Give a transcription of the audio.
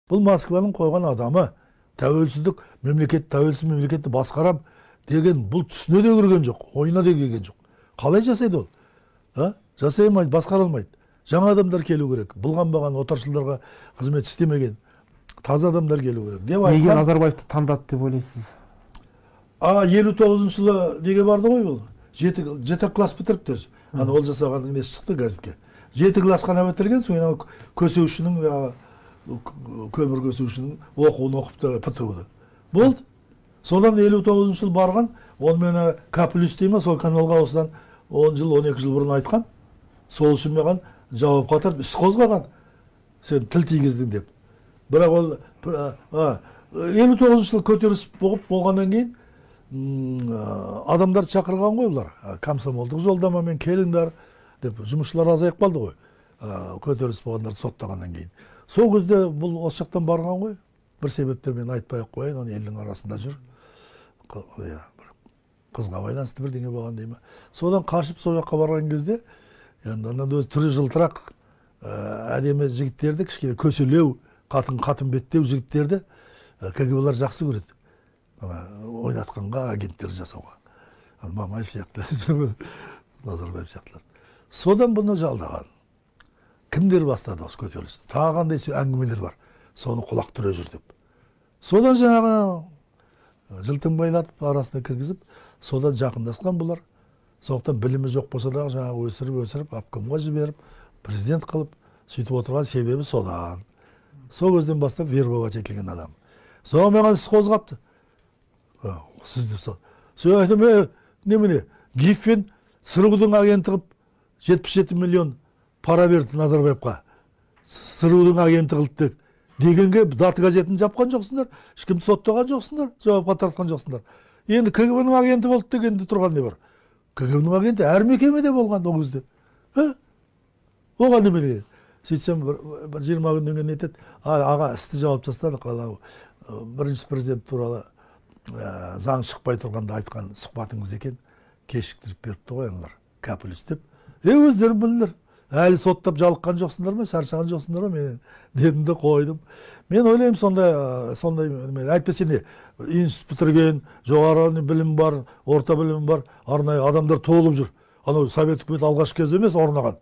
Бұл Москваның қойған адамы. Тәуелсіздік, тәуелсіз мемлекетті басқарам деген бұл түсіне де кірген жоқ, ойына да келген жоқ. Қалай жасайды ол? Жасай алмайды, басқара алмайды. Жаңа адамдар келу керек. Бұлғанбаған отаршылдарға қызмет істемеген таза адамдар келу керек. Неге Назарбаевты таңдады деп ойлайсыз? 59 жылы неге барды ғой бұл? 7 класс бітіріпті өзі. Ол жасаған несі шықты газетке. 7 класс қана бітірген, соң көсеушінің, көмір көсеушінің оқуын оқыпты, бітіруді. Болды. Содан 59 жыл барған, ол мені К+ дейма, сол каналға осыдан 10 жыл, 12 жыл бұрын айтқан. Сол үшін маған жауап қатырып, іс қозғаған. Сен тіл тигіздің деп. Бірақ ол 59 жыл көтеріліс болғаннан кейін адамдар шақырған ғой бұлар. Комсомолдық жолдамамен келіңдер деп, жұмысшылар азайып қалды ғой. Көтеріліс болғандарды соттағаннан кейін. Сол кезде бұл осы жақтан барған ғой. Бір себептермен айтпай-ақ қояйын, оны елдің арасында жүр. Қызға байланысты бірдеңе болған деймі. Содан қашып сол жаққа барған кезде, енді өзі түрі жылтырақ әдемі жігіттерді, кішкене көселеу, қатын беттеу жігіттерді КГБ-лар жақсы көреді. Ойнатқанға, агенттер жасауға. Мамай сияқты, Назарбаев сияқтылар. Содан бұны жалдаған. Кімдер бастады осы көтерілісті? Тағы қандай әңгімелер бар. Соны құлақ түре жүр деп. Содан жаңағы жылтың байлатып, арасына кіргізіп, содан жақындасқан бұлар. Сондықтан білімі жоқ болса да жаңағы өсіріп, обкомға жіберіп, президент қылып, сөйтіп отырған себебі содан. Сол көзден бастап вербовать етілген адам. Соған маған іс қозғапты. Сізді сол. Сол айтым, немене, Гиффен СРУ-дің агенті қылып 77 миллион пара берді Назарбаевқа. СРУ-дің агенті қылды дегенге даты газетін жапқан жоқсыңдар, ешкімді соттаған жоқсыңдар, жауапқа тартқан жоқсыңдар. Енді КГБ-ның агенті болды дегенде тұрған не бар? КГБ-ның агенті әр мекемеде болған ол кезде. Оған немене? Сөйтсем, бір 20 күннен кейін етеді, аға істі жауап тастадық, бірінші президент туралы заң шықпай тұрғанда айтқан сұхбатыңыз екен, кешіктіріп беріпті ғой олар, К+ деп. Өздері білдір. Әлі соттап жалыққан жоқсыңдар ма, шаршаған жоқсыңдар ма, мен дедім де қойдым. Мен ойлаймын сондай, әйтпесе не, институт бітірген, жоғары білім бар, орта білім бар, арнайы адамдар толып жүр. Совет үкіметі алғаш кезде емес орнаған.